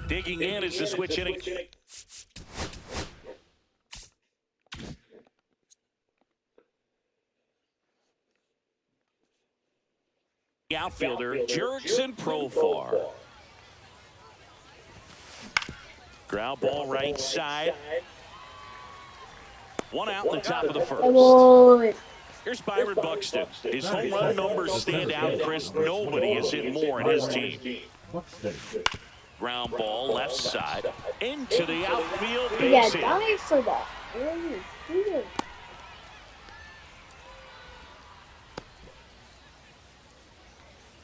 Digging in is the switch inning. The outfielder, Jurickson Profar. Ground ball right side. One out in the top of the first. Here's Byron Buxton. His home run numbers stand out, Chris. Nobody has hit more in his team. Ground ball left side into the outfield. Yeah, die for that.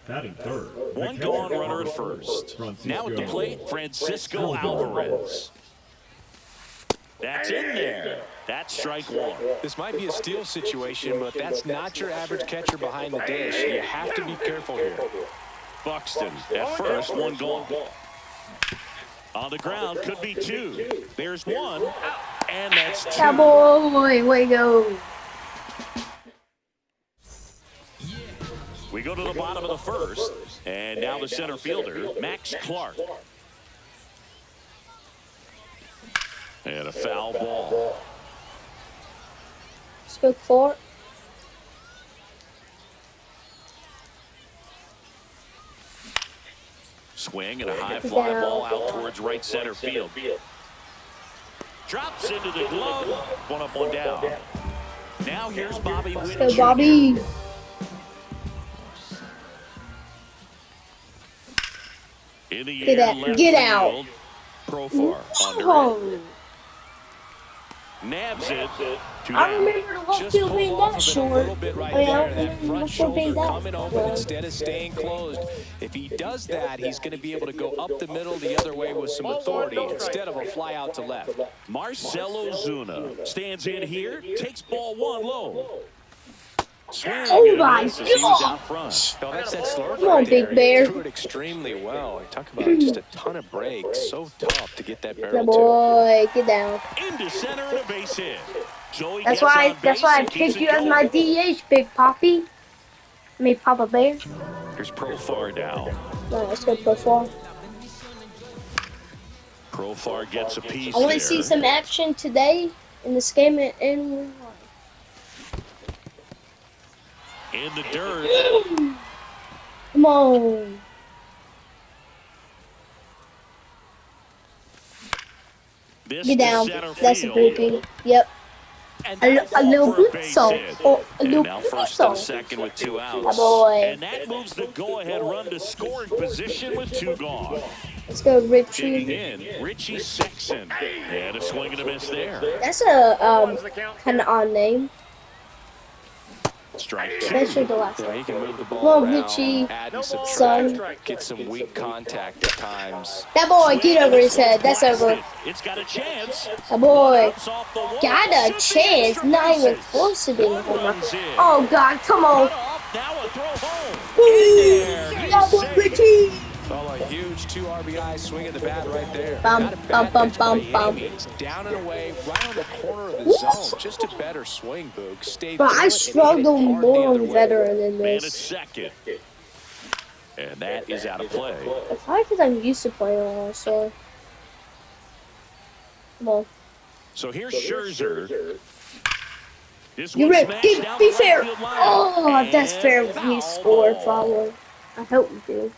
Batting third. One gone, runner at first. Now at the plate, Francisco Alvarez. That's in there. That's strike one. This might be a steal situation, but that's not your average catcher behind the dish. You have to be careful here. Buxton at first, one gone. On the ground, could be two. There's one, and that's two. Cowboy, way to go. We go to the bottom of the first, and now the center fielder, Max Clark. And a foul ball. Let's go Clark. Swing and a high fly ball out towards right center field. Drops into the glove. One up, one down. Now here's Bobby Witt. Let's go, Bobby. In the air, get out. Profar under it. Nabs it. I remember the left field being that short. I don't remember being that coming open instead of staying closed. If he does that, he's going to be able to go up the middle the other way with some authority instead of a fly out to left. Marcelo Zuna stands in here, takes ball one low. Oh my God! Oh, that's that slurve Come on, Big Bear. Threw it extremely well. Talk about just a ton of breaks. So tough to get that barrel Good boy, get down. Into center and a base hit. That's why I picked you as my DH, Big Poppy. I mean, Papa Bear. Here's Profar now. No, let's go Profar. Profar gets a piece. I want to see some action today in this game in the dirt. Come on. Get down. That's a groupie. Yep. A little bit song. Or a little bit song. Second with 2 outs. Boy. And that moves the go-ahead run to scoring position with 2 gone. Let's go, Digging Richie. in, Richie Sexton. And a swing and a miss there. That's a kind of odd name. Strike 2. Especially the last Yeah, one. he can move the ball Come on, around, Richie, add and subtract, son. get some weak contact at times. That boy, get over his head. That's over. It's got a chance. That boy Off the wall. got a chance. Not even close to being a home run. Oh, God, come on. Now a throw home. Ooh, that boy, Richie. Oh, a huge 2 RBI swing at the bat right there. Bum, bum, bum, bum, bum. It's down and away, right on the corner of the zone. Just a better swing, Boog. Stay But I struggle more on veteran than Man at this. second. And that is out of play. It's probably because I'm used to playing a lot, so. Come on. So here's Scherzer. This You one ready? smashed down Be the fair. right field line. Oh, that's And fair if foul you score, ball. probably. I hope you do.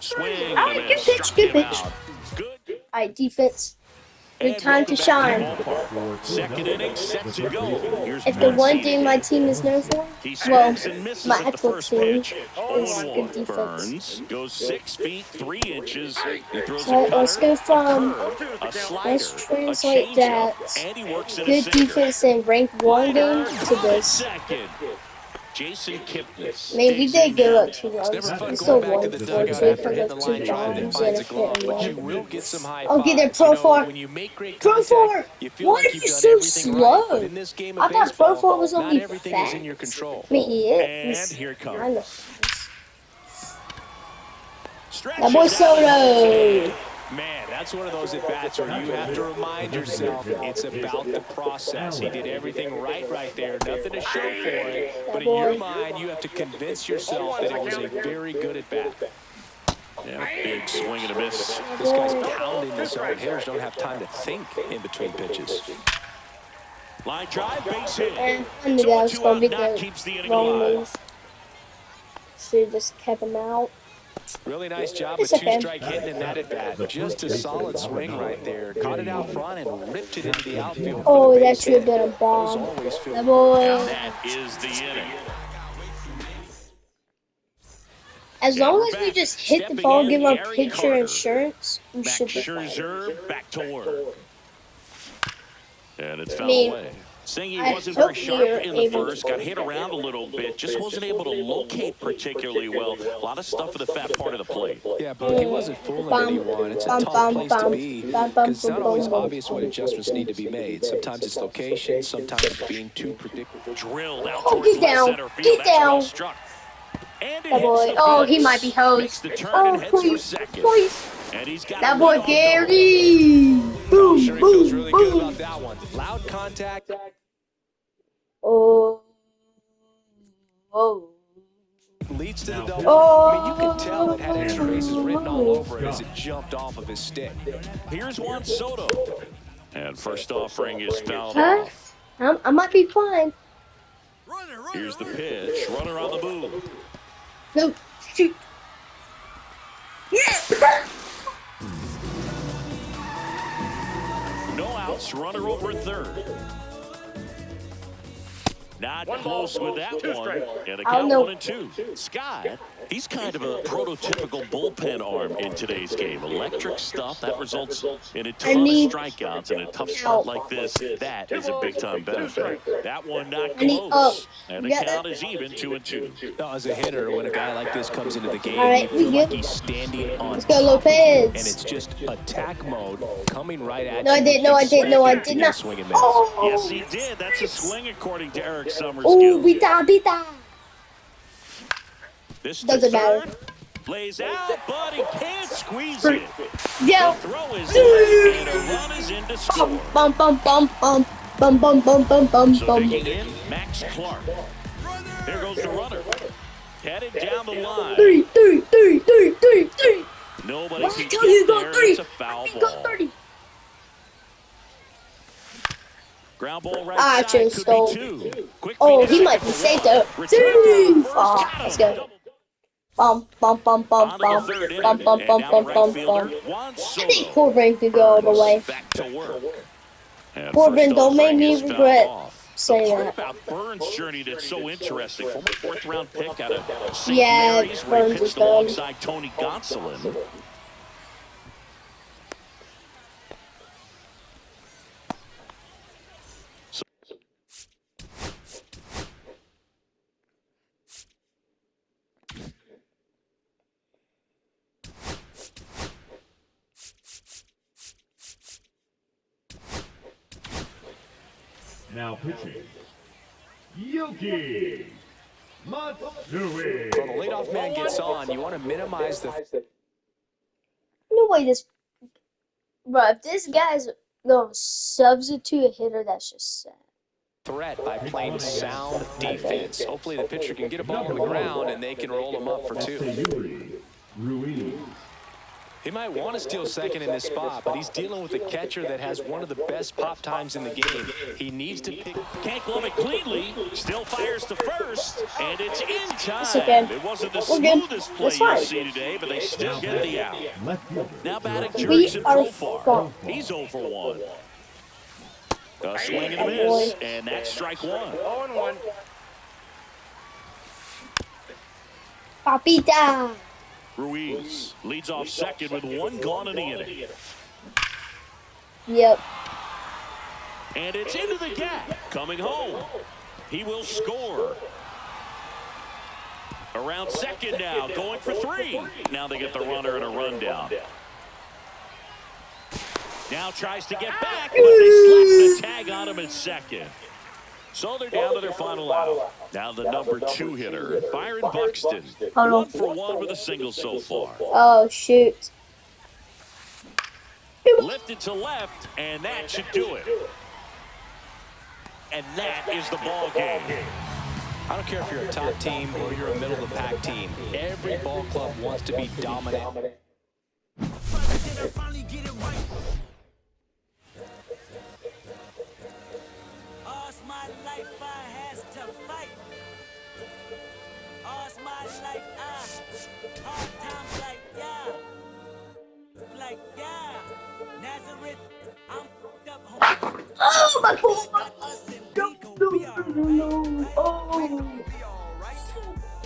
Swing. Alright, and a good miss. pitch, Struck good him pitch. out. Good. Alright, defense. Good And time to welcome shine. back to the ballpark. Second inning set to go. Here's If the one Muncy. thing my team is known for, He well, swings and misses my at the actual first team pitch. is good 0-1. defense. Burns goes 6 feet 3 inches. He throws So a cutter, let's go from, a curve, a slider, let's a translate that changeup, and he works in a good sinker. defense in rank 1 game to Liner this. Second. Jason Kipnis. Man, we did give up 2 It's never runs. fun We still going back won to the 4-2 dugout after because hitting of the 2 line drive that bombs finds and a a hit glove, and but you run. will get some high Okay, they're fives. Pro You know, 4. when you make great Pro contact, 4! you feel Why like are you've you done so everything right. But slow? in this game I of thought Pro baseball, 4 was not only everything fast. is in your control. I mean, he is. And here it Kind of comes. fast. Stretches That boy out Soto. Man, that's one of those at-bats where you have to remind yourself it's about the process. He did everything right there. Nothing to show for it. But in your mind, you have to convince yourself that it was a very good at-bat. Yeah, big swing and a miss. This guy's pounding the zone. Hitters don't have time to think in between pitches. Line drive, base hit. And I knew that So a was going to be two-out knock the keeps the inning wrong alive. move. Should have just kept him out. Really nice job It's with okay. 2-strike hitting in that at-bat. Just a solid swing right there. Caught it out front and ripped it into the outfield. Oh, for the that base should have hit. been a Those bomb. always feel That boy. That is the inning. As And long we're as we back. just hit the Stepping ball, in, give our Gary pitcher Carter. insurance, we Max should be fine. Scherzer back to work. And it's fouled mean, away. Saying he I wasn't hope very sharp you're in the able first, got hit around a little bit, just wasn't able to locate particularly well. A lot of stuff at the fat part of the plate. Yeah, but he wasn't fooling anyone. It's a tough place to be because it's not always obvious when adjustments need to be made. Sometimes it's location, sometimes it's being too predictable. Drilled out Oh, towards get down. left center field. Get That's well down. struck. And it That hits boy. the Oh, he fence. might be Makes hosed. the turn Oh, and heads for please. second. Please. And he's got That a boy leadoff Gary. I'm Boom, sure he feels boom, really good boom. about that one. Loud contact. Oh. Oh. Leads to the double. Oh. I mean, you can tell it had extra bases written all over it as it jumped off of his stick. Here's Juan Soto. And first offering is fouled Huh? off. I might be fine. Here's the pitch. Runner on the move. No, shoot. Yeah. No outs. Runner over at third. Not close with that one. And the count 1-2. Scott, he's kind of a prototypical bullpen arm in today's game. Electric stuff that results in a ton of strikeouts in a tough spot like this. That is a big-time benefit. That one not close. And the count is even 2-2. Now, as a hitter, when a guy like this comes into the game, All right, you feel we like good. he's standing on Let's go, top of you, Lopez. and it's just attack mode coming right at No, you. I did. No, I did. No, I did not. Swing and miss. Oh. Yes, he did. That's a swing according to Eric Summers. Oh, bita. This to Doesn't matter. third. Lays out, but he can't squeeze it. Yeah. The throw is in, and a run is in to score. Bum, bum, bum, bum. Bum, bum, bum, bum, bum, So bum. digging in, Max Clark. There goes the runner. Headed down the line. Three. Nobody Why can tell you get go there. 30? It's a foul Go ball. 30. Ground ball right I side just could stole. be two. Quick Oh, feed he might to be second safe for though. one. Return to first. Oh, Got let's him. go. Bum, bum, bum, bum, On to bum. the third Bum, inning. bum, And bum, now bum, the right bum, fielder, bum. Juan I Soto. think Corbin could go all the way. Back to work. And Corbin, first don't make offering me is fouled regret off. saying The part that. about Burns' journey that's so interesting. Former fourth-round pick out of St. Yeah, Mary's, where he Burns is pitched done. alongside Tony Gonsolin. Now pitching, Yoki Matsui. When the leadoff man gets on, you want to minimize the No way this. Bro, if this guy's going to substitute a hitter, that's just sad. threat by playing sound defense. Hopefully the pitcher can get a ball on the ground and they can roll him up for two. Sayuri Ruiz. He might want to steal second in this spot, but he's dealing with a catcher that has one of the best pop times in the game. He needs to pick. Can't glove it cleanly. Still fires to first, and it's in time. It's okay. It wasn't the We're good. smoothest play That's fine. you'll see today, but they still get the out. Left fielder. Now batting We Jurickson are Profar. fine. He's 0 for 1. A swing and a Oh, miss, boy. and that's strike one. Papita. Ruiz leads off second with one gone in the inning. Yep. And it's into the gap. Coming home. He will score. Around second now, going for 3. Now they get the runner and a rundown. Now tries to get back, but they slap the tag on him in second. So they're down to their final out. Now the number 2 hitter, Byron Buxton. 1 for 1 with a single so far. Oh, shoot. Lifted to left, and that should do it. And that is the ball game. I don't care if you're a top team or you're a middle-of-the-pack team. Every ball club wants to be dominant. Oh, my God. No. Oh.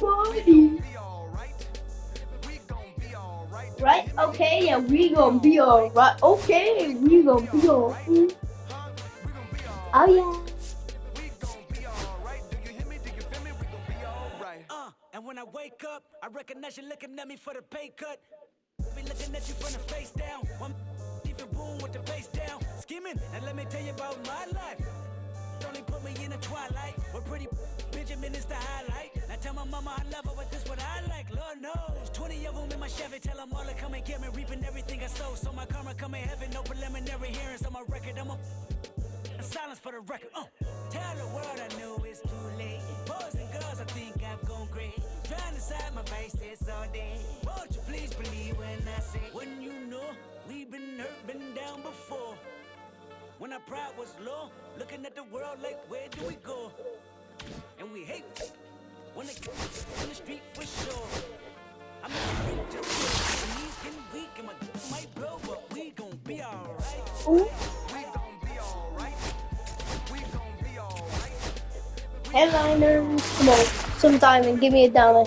Buddy. Right? Okay, yeah, we gonna be alright. Okay, we gonna be alright. Oh, yeah. And when I wake up, I recognize you looking at me for the pay cut. Be looking at you from the face down. One even boom with the face down. Skimming, and let me tell you about my life. Only put me in the twilight. We're pretty Benjamin is the highlight. Now tell my mama I love her, but this what I like. Lord knows, 20 of them in my Chevy. Tell them all to come and get me, reaping everything I sow. So my karma come in heaven, no preliminary hearings on my record. I'm a silence for the record. Tell the world I know it's too late. Boys and girls, I think I've gone great. Trying to side my faces all day. Won't you please believe when I say, when you know we've been hurt, been down before. When our pride was low, looking at the world like, where do we go? And we hate when it comes in the street for sure. I'm in the street just so my knees getting weak and my might blow, but we gon' be alright. We gon' be alright. We gon' be alright. Headliners, come on, sometime and give me a dollar.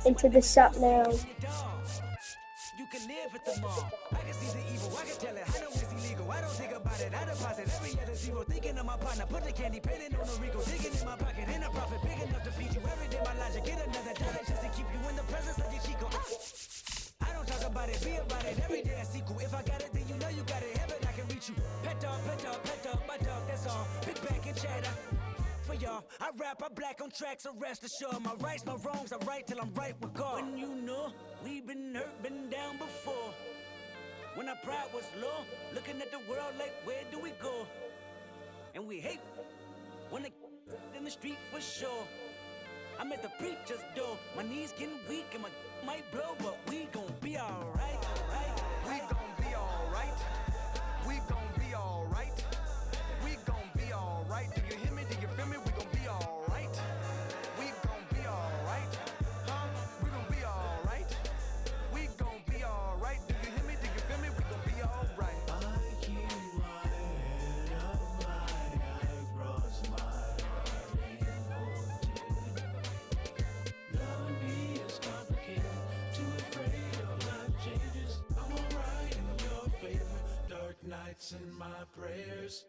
Into the shop now. You can live at the mall. I can see the evil, I can tell it. I know it's illegal. I don't think about it. I deposit every other zero. Thinking of my partner, put the candy painting on the Rico. Digging in my pocket, in a profit big enough to feed you every day. My logic, get another dollar just to keep you in the presence of your Chico. I don't talk about it, be about it. Every day I sequel. If I got it, then you know you got it. Heaven, I can reach you. Pet dog, my dog, that's all. Big back and chatter. For y'all, I rap, I black on tracks, so rest assured. My rights, my wrongs, I right till I'm right with God. When you know we've been hurt, been down before. When our pride was low, looking at the world like, where do we go? And we hate when they in the street for sure. I'm at the preacher's door, my knees getting weak and my might blow, but we gon' be alright. We gon' be alright. We gon' be alright. We gon' be alright. Do you hear me? Do you feel me? We gon' be alright. We gon' be alright. We gon' be alright. We gon' be alright. Do you hear me? Do you feel me? We gon' be alright. I keep my head up high. I cross my heart and loving me is complicated. Too afraid of life changes. I'm alright in your favor. Dark nights in my prayers.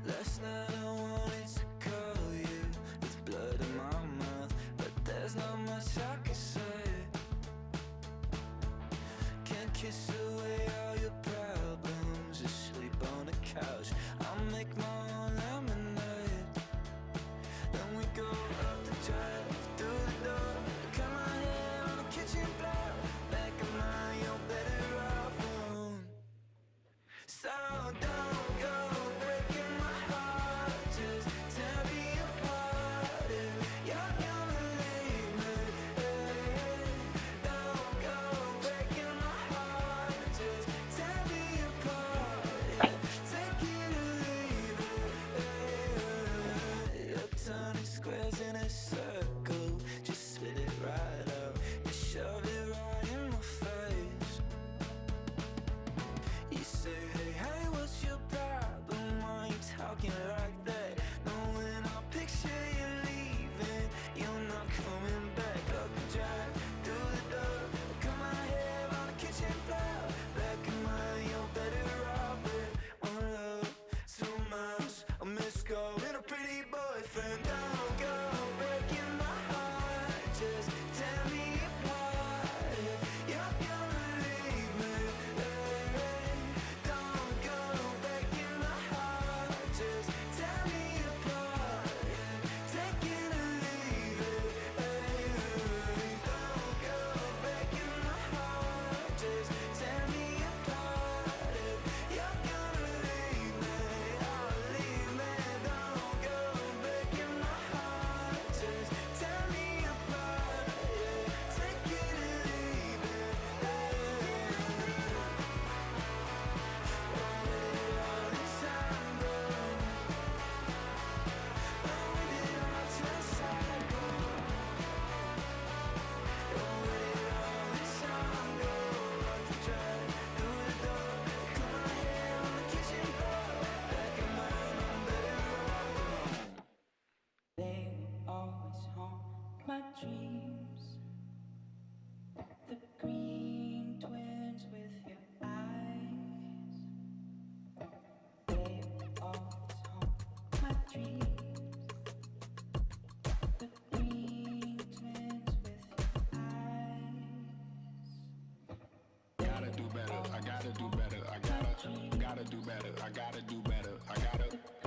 Last night I wanted to call you with blood in my mouth, but there's not much I can say. Can't kiss away all your problems, just sleep on the couch. I'll make my own lemonade. Then we go up the drive, through the door, cut my hair on the kitchen floor. Back of mine, you're better off alone. So don't go breaking my heart, just tear me apart if you're gonna leave me. Don't go breaking gotta do better. I gotta do better. I gotta do better. I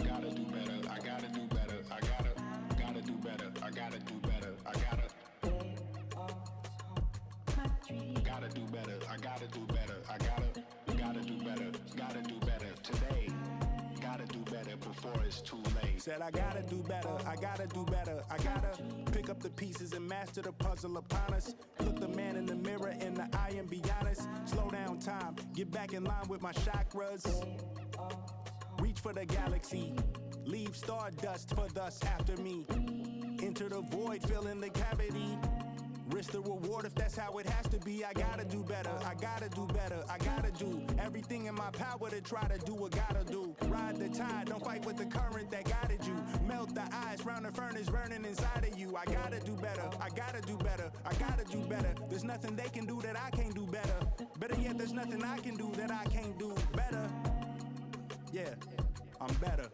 gotta do better. I gotta do better. I gotta do better. I gotta do better. I gotta do better. I gotta do better. I gotta do better. Gotta do better today. Gotta do better before it's too late. Said I gotta do better, I gotta do better. I gotta pick up the pieces and master the puzzle upon us. Look the man in the mirror in the eye and be honest. Slow down time, get back in line with my chakras. Reach for the galaxy, leave stardust for thus after me. Enter the void, fill in the cavity. Risk the reward if that's how it has to be. I gotta do better, I gotta do better. I gotta do everything in my power to try to do what gotta do. Ride the tide, don't fight with the current that guided you. Melt the ice round the furnace burning inside of you. I gotta do better, I gotta do better. I gotta do better. There's nothing they can do that I can't do better. Better yet, there's nothing I can do that I can't do better. Yeah, I'm better.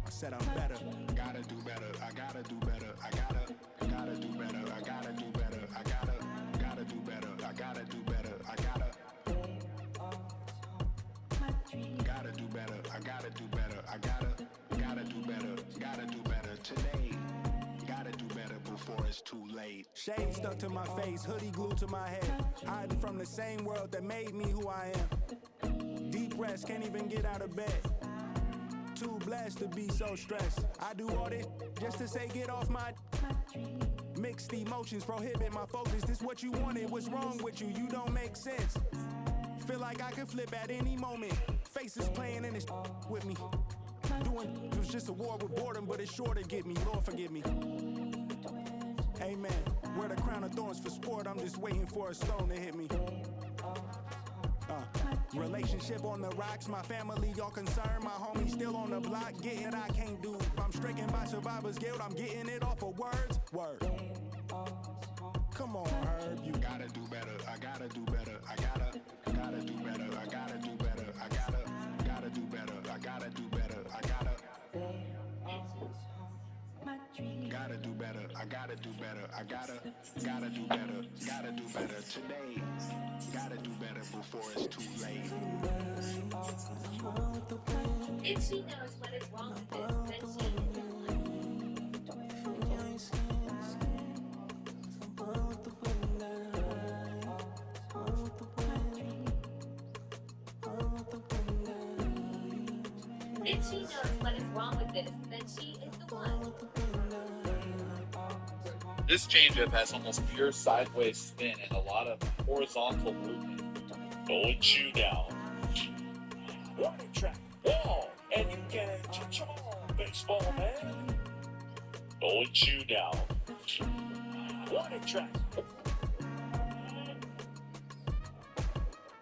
I said I'm better. Gotta do better. I gotta do better. I gotta do better. I gotta do better. I gotta do better. I gotta do better. I gotta do better. I gotta do better. I gotta do better. Gotta do better today. Gotta do better before it's too late. Shade stuck to my face, hoodie glued to my head. Hiding from the same world that made me who I am. Deep rest, can't even get out of bed. Too blessed to be so stressed. I do all this just to say get off my. Mixed emotions prohibit my focus. This what you wanted, what's wrong with you? You don't make sense. Feel like I could flip at any moment. Faces playing in this with me. Doing it was just a war with boredom, but it's sure to get me. Lord forgive me. Amen. Wear the crown of thorns for sport. I'm just waiting for a stone to hit me. Relationship on the rocks, my family all concerned. My homies still on the block, getting it I can't do. I'm stricken by survivor's guilt, I'm getting it off of words. Word. Come on, Herb, you gotta do better. I gotta do better. I gotta do better. I gotta do better. I gotta do better. I gotta do better. I gotta do better. I gotta do better. I gotta do better. Gotta do better today. Gotta do better before it's too late. If she knows what is wrong with this, then she If she knows what is wrong with this, then she is the one. This changeup has almost pure sideways spin and a lot of horizontal movement. Going chew down. Warning track. Wall. And you can cha-chong, baseball man. Going chew down. Warning track.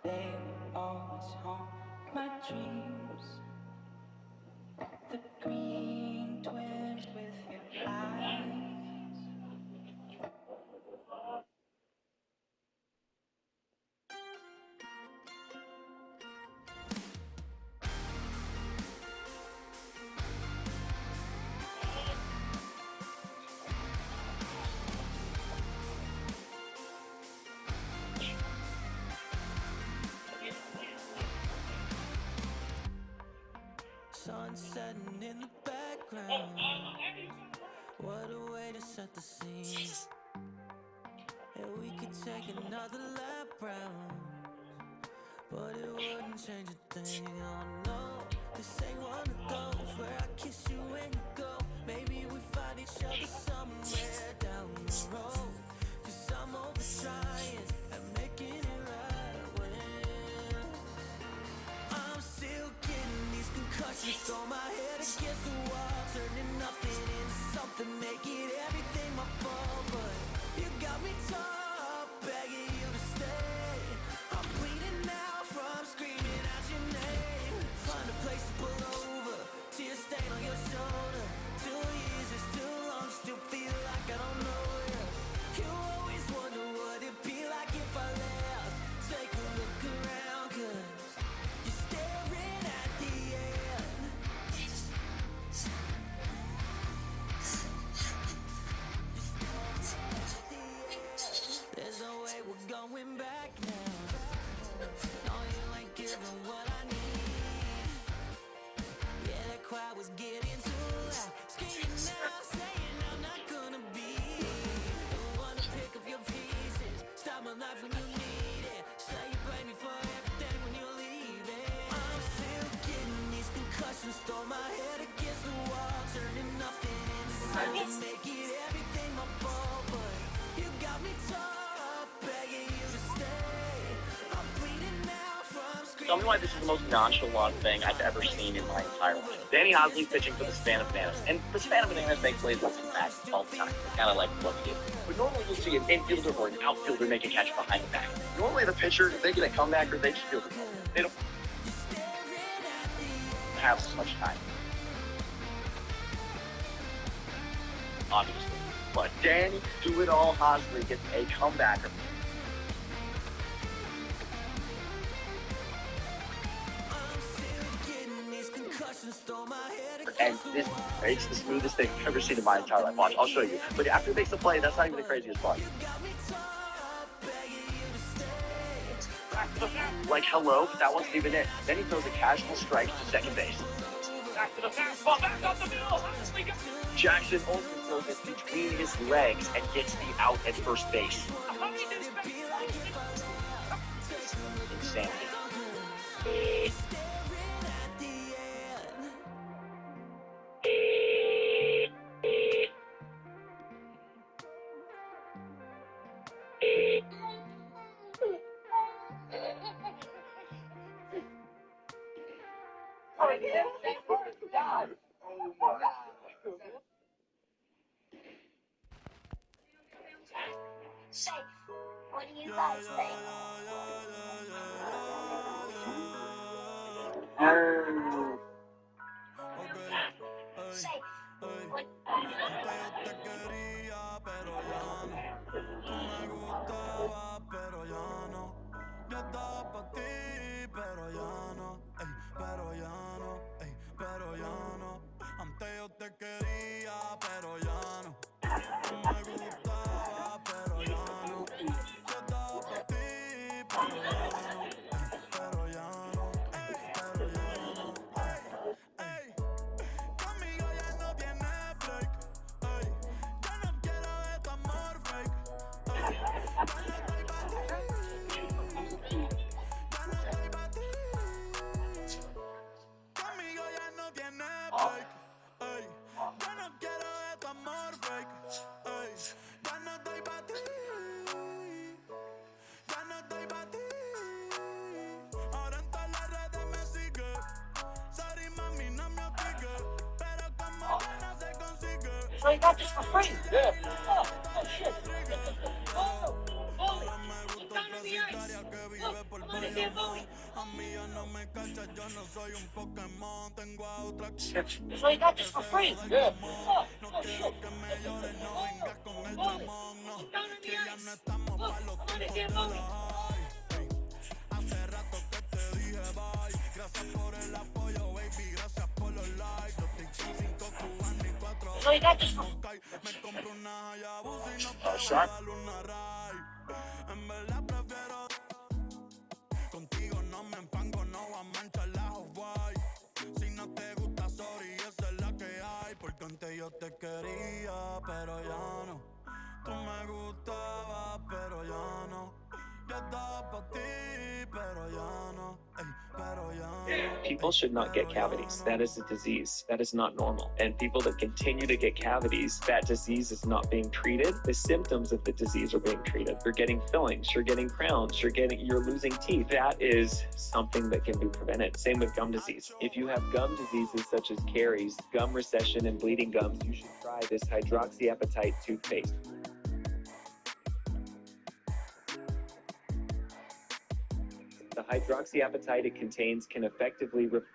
They always haunt my dreams. The green twins with your eyes. Sun setting in the background. What a way to set the scene. And we could take another lap round, but it wouldn't change a thing. Oh no, this ain't one of those where I kiss you when you go. Maybe we find each other somewhere down the road. Cause I'm over trying and making it right when I'm still getting these concussions. Throw my head against the wall, turning nothing into something, making everything my fault. But you got me top, begging you to stay. I'm bleeding now from screaming out your name. Find a place to pull over, tears stain on your shoulder. 2 years is too long, still feel like I don't know you. You always wonder what it'd be like if I left. Take a look around, cause you're staring at the end. There's no way we're going back now. Tell me why this is the most nonchalant thing I've ever seen in my entire life. Danny Hosley's pitching for the Savannah Bananas, and the Savannah Bananas make plays with the back all the time. Kind of like what we do. But normally you'll see an infielder or an outfielder make a catch behind the back. Normally the pitcher, if they get a comeback, or they just field the ball. They don't have so much time. Obviously. But Danny Do-It-All Hosley gets a comebacker. And this it's the smoothest thing I've ever seen in my entire life. Watch, I'll show you. But after he makes the play, that's not even the craziest part. Like, hello, that wasn't even it. Then he throws a casual strike to second base. Back to the fastball, back up the middle. Jackson only throws it between his legs and gets the out at first base. Insanity. So, what do you guys think? Say, what? So you got this for free? Yeah. Oh shit. Oh, you found me ice. Look, I'm gonna get movie. So you got this for free? Yeah. Oh shit. Oh, movie. You found me ice. Look, I'm gonna get movie. So you got this for Sharp. Yo te quería, pero ya no. Tú me gustabas, pero ya no. Yo estaba pa' ti, pero ya no. Ey, pero ya no. People should not get cavities. That is a disease. That is not normal. And people that continue to get cavities, that disease is not being treated. The symptoms of the disease are being treated. You're getting fillings, you're getting crowns, you're losing teeth. That is something that can be prevented. Same with gum disease. If you have gum diseases such as caries, gum recession, and bleeding gums, you should try this hydroxyapatite toothpaste. The hydroxyapatite it contains can effectively repair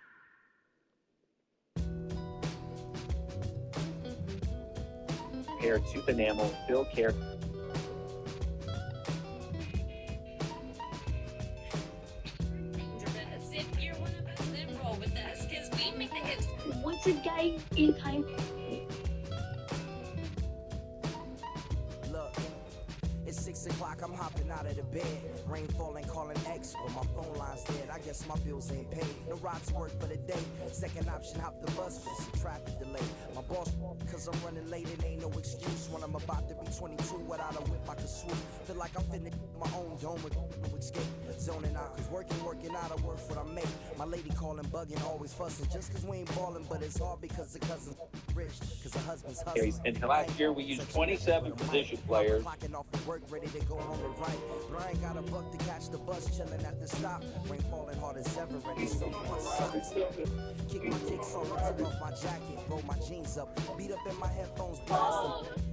tooth enamel, fill care. What's a guy in time? Look, it's 6 o'clock, I'm hopping out of of the bed. Rain falling, calling X, but my phone line's dead. I guess my bills ain't paid. No ride to work for the day. Second option, hop the bus, but some traffic delay. My boss, cause I'm running late, it ain't no excuse. When I'm about to be 22, without a whip, I can swoop. Feel like I'm finna my own dome with no escape. Zoning out, cause working out, I work what I make. My lady calling, bugging, always fussing. Just cause we ain't ballin', but it's hard because the cousin's rich. Cause the husband's hustling. And last year we used 27 position players. Clocking off of work, ready to go home and right. But I ain't got a buck to catch the bus, chillin' at the stop. Rain falling hard as ever, and it's soaking my socks. Kick my kicks off, took off my jacket, roll my jeans up, beat up in my headphones, blasting.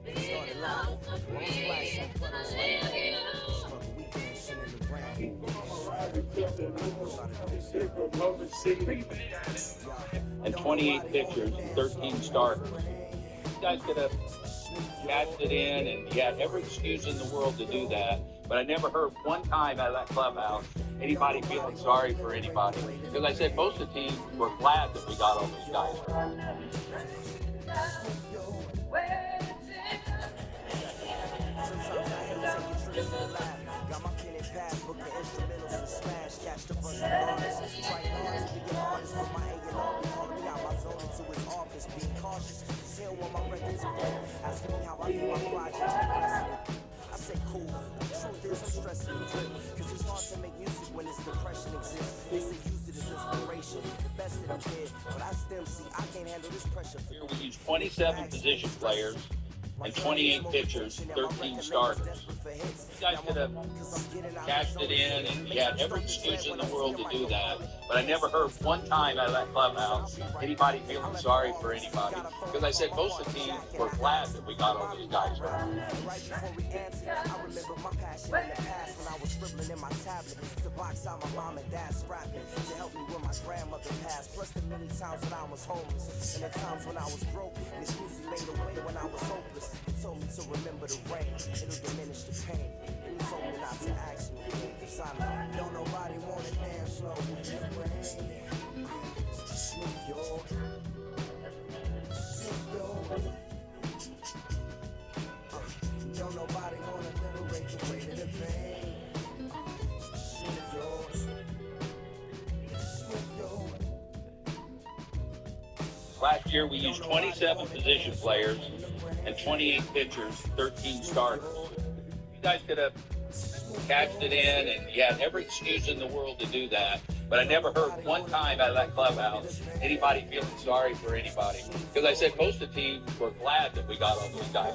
Started laughing, roll splashing, puddles like that. Struggle weekend, shit in the rain. And 28 pitchers, 13 starters. You guys could have cashed it in, and you had every excuse in the world to do that. But I never heard one time out of that clubhouse anybody feeling sorry for anybody. Because I said most of the teams were glad that we got all those guys. Got my pen and pad, book the instrumentals and smash, catch the bus and artists. Trying hard to be an artist, but my A&R be calling me out my zone into his office. Being cautious, still want my record to go. Asking me how I do my projects. I say cool, the truth is I'm stressing the drip. Cause it's hard to make music when this depression exists. They say use it as inspiration, the best of them did. But I still see I can't handle this pressure. Here we use 27 position players and 28 pitchers, 13 starters. You guys could have cashed it in, and you had every excuse in the world to do that. But I never heard one time out of that clubhouse anybody feeling sorry for anybody. Because I said most of the teams were glad that we got all those guys. Right before we answered, I remember my passion in the past when I was scribbling in my tablet to box out my mom and dad's scrapping to help me when my grandmother passed. Plus the many times when I was homeless and the times when I was broke. And this music made a way when I was hopeless. It told me to remember the rain, it'll diminish the pain. And he told me not to ask me, cause I know don't nobody wanna dance slow with the rain. Snoop yo, Snoop yo. Don't nobody wanna liberate the weight of the pain. Snoop yo, Snoop yo. Last year we used 27 position players and 28 pitchers, 13 starters. You guys could have cashed it in, and you had every excuse in the world to do that. But I never heard one time out of that clubhouse anybody feeling sorry for anybody. Because I said most of the teams were glad that we got all those guys.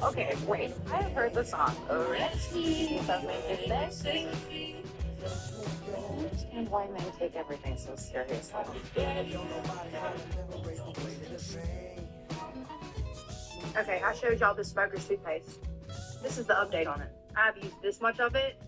Okay, wait. I have heard the song already, but my goodness. And why men take everything so seriously? Okay, I showed y'all the smoker's toothpaste. This is the update on it. I've used this much of it,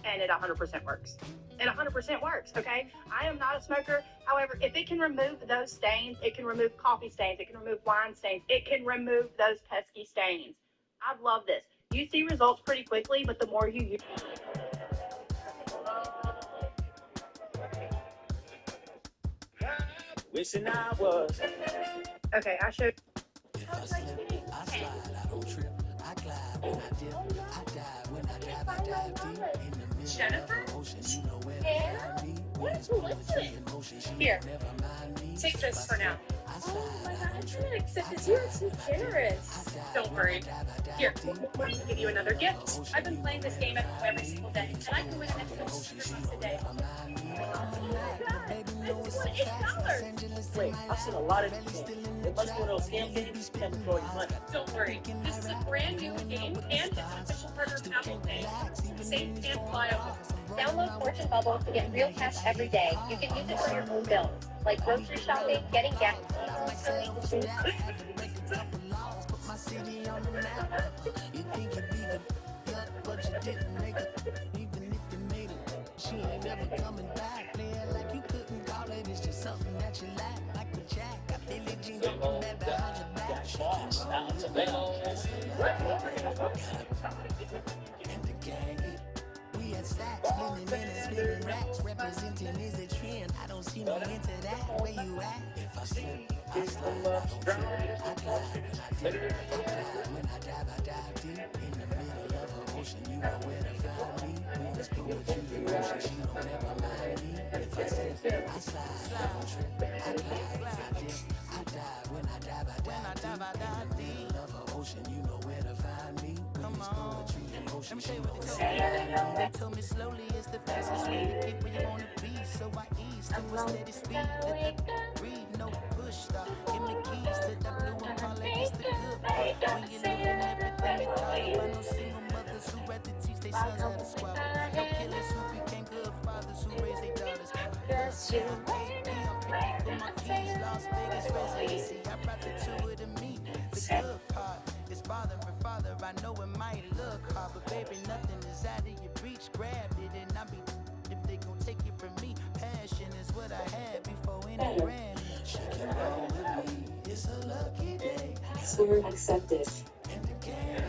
and it 100% works. It 100% works, okay? I am not a smoker. However, if it can remove those stains, it can remove coffee stains, it can remove wine stains, it can remove those pesky stains. I love this. You see results pretty quickly, but the more you use Wishing I was. Okay, I showed. If I slip, I slide, I don't trip, I glide when I dip, I dive when I dive, I dive deep in the middle of the ocean. You know where to find me. When it's poetry in motion, she Here, never mind me. take this for now. I slide, I don't trip, Except you're too generous. Don't worry. Here, let me give you another gift. I've been playing this game at home every single day, and I can win an extra $100 a day. Oh my God! I just won $8. Wait, I've seen a lot of these games. It must be one of those scam games that will throw you money. Don't worry. This is a brand new game, and it's an official partner of Apple Pay. Safe and reliable. Download Fortune Bubble to get real cash every day. You can use it for your own bills, like grocery shopping, getting gas. You think you beat the but you didn't make it. Even if you made it, she ain't never coming back. Play it like you couldn't call it. It's just something that you lack, like the jack. Got Billie Jean jumping back behind your back. She can roll it and the gang it. We had stacks, spinning minutes, spinning racks. Representing is a trend. I don't see no end to that. Where you at? If I slip, I slide. I don't trip. I glide when I dip. I glide when I dive deep. In the middle of an ocean, you know where to find me. When it's blue with you, emotion, she don't ever mind me. If I slip, I slide. I don't trip. I glide when I dip. I dive when I dive deep. In the middle of an ocean, you know where to find me. When it's blue with you, emotion, she don't ever mind me. They told me slowly is the fastest way to get where you wanna be. So I ease to a steady speed. Let the breathe, no push stop. Give me keys to the blue and parlay, it's the good part. When you're looking everything you thought about, no single mothers who rather teach their sons how to squabble. No killers who became good fathers who raised their daughters. I'm 50 for my keys, Las Vegas residency. I brought the two of them me. The good part is father and father. I know it might look hard, but baby, nothing is out of your reach. Grabbed it and I be if they gon' take it from me. Passion is what I had before any brand. She can roll with me. It's a lucky day. Password accepted. And the gang.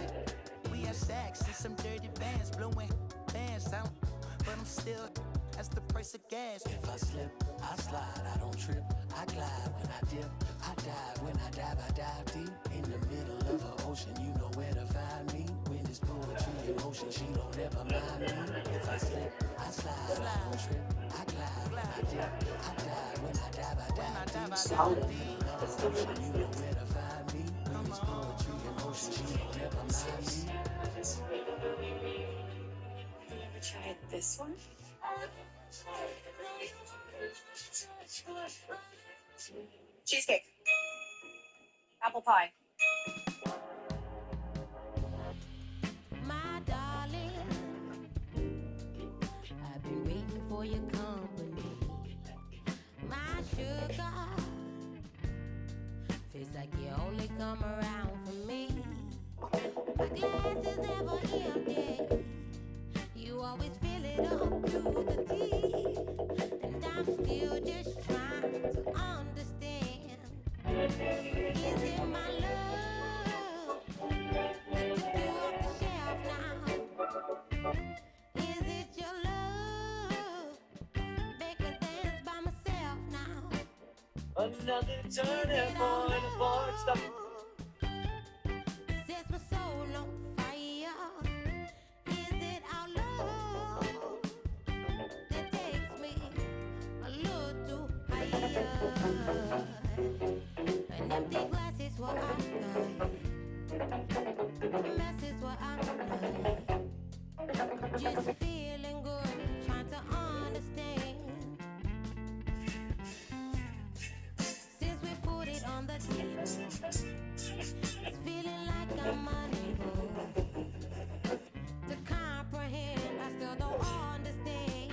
We have stacks and some dirty bands blowing bands out, but I'm still. That's the price of gas. If I slip, I slide. I don't trip. I glide when I dip. I dive when I dive deep. In the middle of an ocean, you know where to find me. When it's poetry in motion, she don't ever mind me. If I slip, I slide. I don't trip. I glide when I dip. I dive when I dive deep. In the middle of an ocean, you know where to find me. When it's poetry in motion, she don't ever mind me. Have you ever tried this one? Cheesecake. Apple pie. My darling, I've been waiting for your company. My sugar, feels like you only come around for me. My glass is never empty. You always fill it up to the teeth. And I'm still just trying to understand. Is it my love that took you off the shelf now? Is it your love? Make a dance by myself now. Another turning point for stuff. Sets my soul on fire. Is it our love that takes me a little higher? An empty glass is what I like. A mess is what I like. Just feeling good, trying to understand. Since we put it on the table, it's feeling like I'm unable to comprehend. I still don't understand.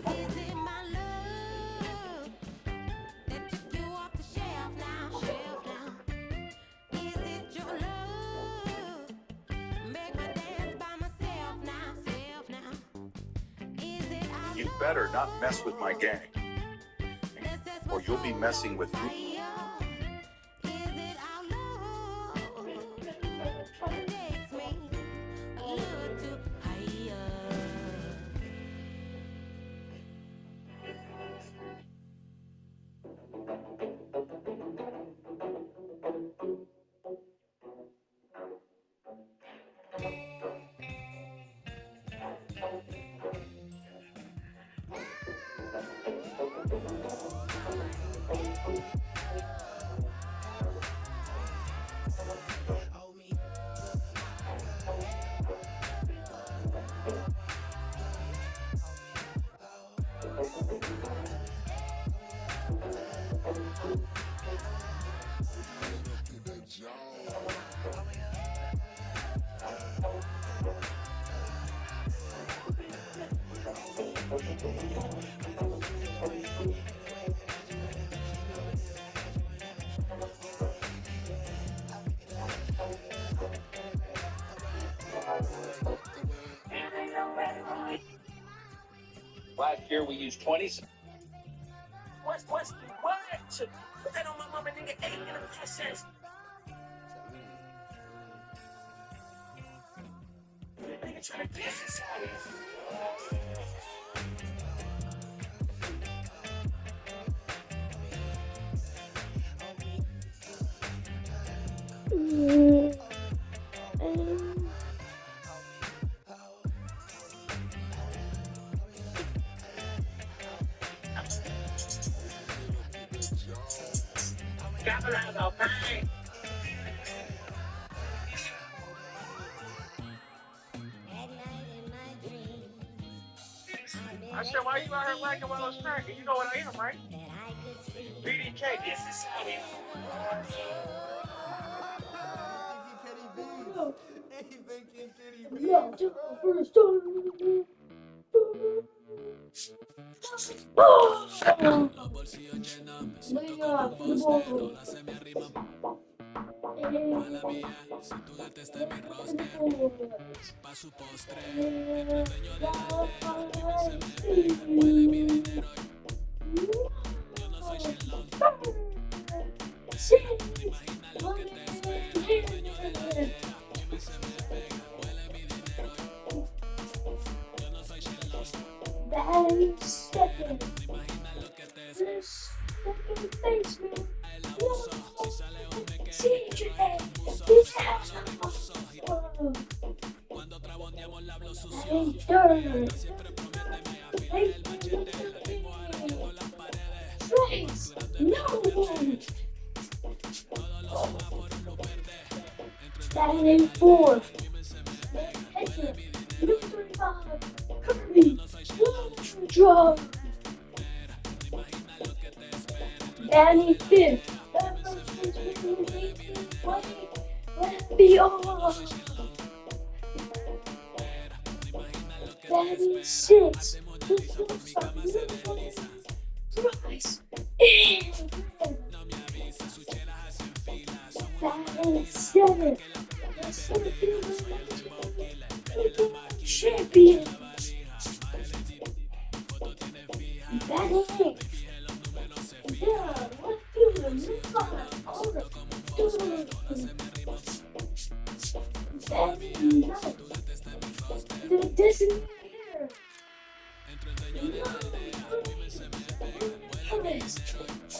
Is it my love that took you off the shelf now? Is it your love? Make me dance by myself now. Is it our You better not mess with my gang, or you'll be messing with me. Is it our love that takes me a little higher? Here we use 20. What? Put that on my mama, nigga. Ain't in the process. Nigga try to piss this out. I said, why you out here whacking while I was cracking? You know what I am, right? BDK, this is how we. No, just the first time. Oh! Bring up the ball. Mala mía, si tú gastaste mi roster, pa' su postre, entre el dueño de la aldea, a mí se me pega, huele mi dinero, yo no soy Shenlong. Te imaginas lo que te espera, el dueño de la aldea, a mí se me pega, huele mi dinero, yo no soy Shenlong. Te imaginas lo que te espera. El abuso, si sale hombre que me buzo, cuando traboneamos la hablo sucio, siempre promete me afila el machete, la tengo arañando las paredes, todos los semáforos luz verde, entre el dueño de la aldea, a mí se me pega, huele mi dinero, yo no soy Shenlong. Te imaginas lo que te espera. Danny Fish. Let me off. Danny 6. Price. Danny 7. Champion. Danny 8. Yeah, let's do the new order. Danny 9. The Disney here.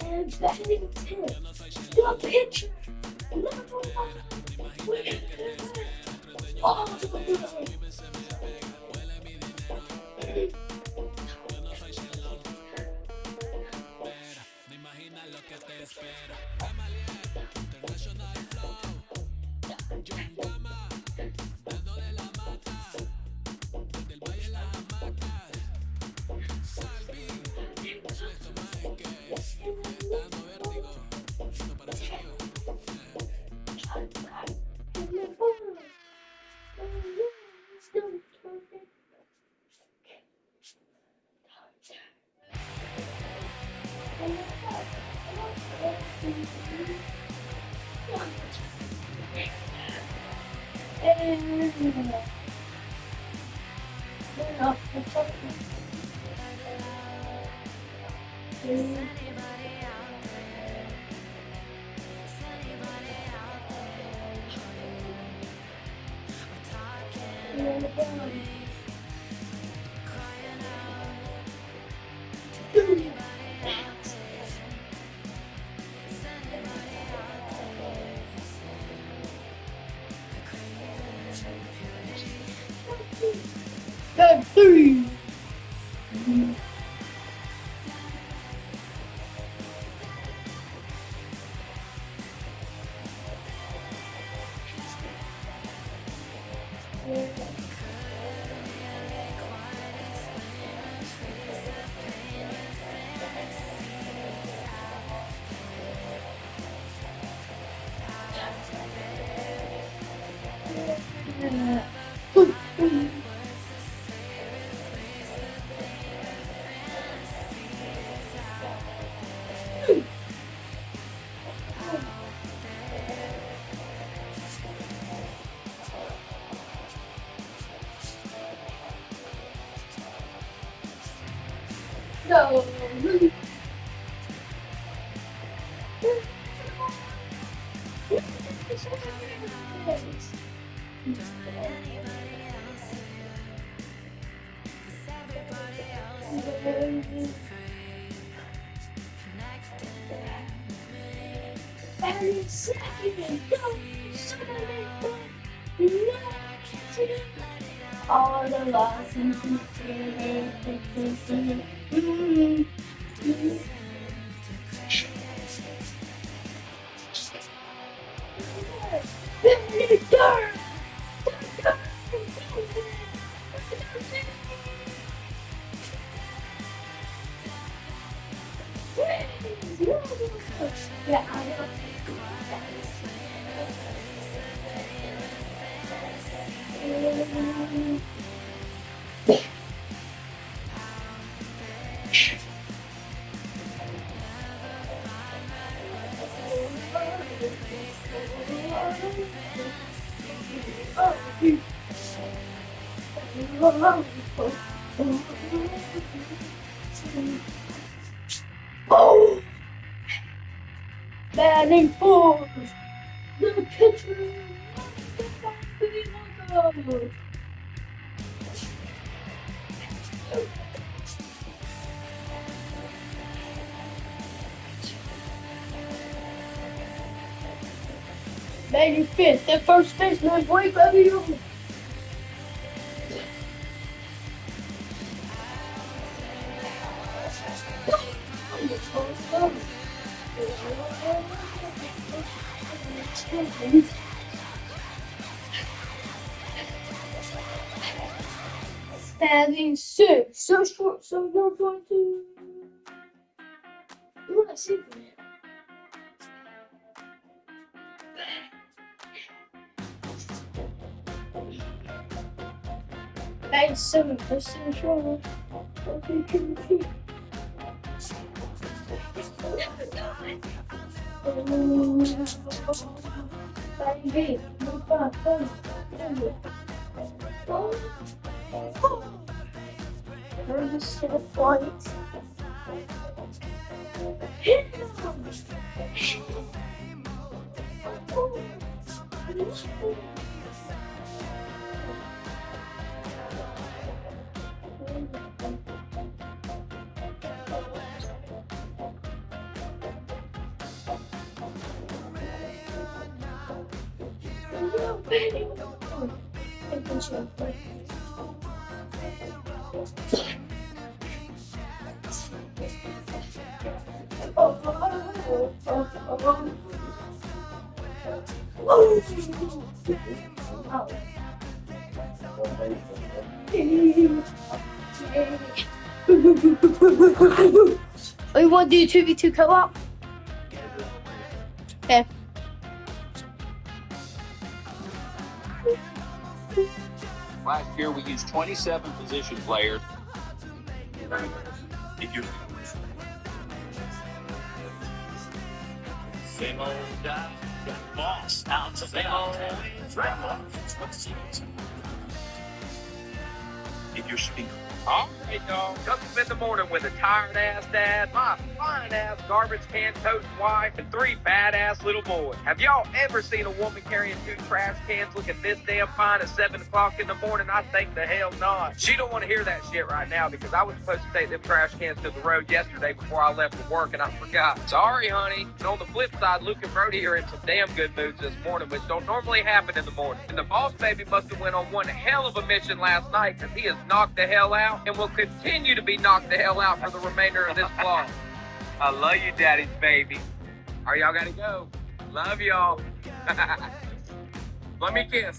And batting 10. The pitcher. Number 1. All the way. Good 3. No. Every second, all the lessons yeah, I know. Oh, batting fourth, the pitcher. Batting fifth, the first baseman, Blake Baby. Batting six, so short, so you're going to. You want to see me? Batting seven, so short. Batting eight, nervous to the point. Oh, you want to do 2v2 co-op? Okay. Last year we used 27 position players. If you're same old guy, boss, out to same old if you're shooting. All right, y'all. Come spend the morning with a tired-ass dad, my fine-ass garbage can-toting wife, and 3 badass little boys. Have y'all ever seen a woman carrying 2 trash cans looking this damn fine at 7 o'clock in the morning? I think the hell not. She don't want to hear that shit right now because I was supposed to take them trash cans to the road yesterday before I left for work, and I forgot. Sorry, honey. And on the flip side, Luke and Brody are in some damn good moods this morning, which don't normally happen in the morning. And the boss baby must have went on one hell of a mission last night because he has knocked the hell out and will continue to be knocked the hell out for the remainder of this vlog. I love you, daddy's baby. All right, y'all gotta go. Love y'all. Let me kiss.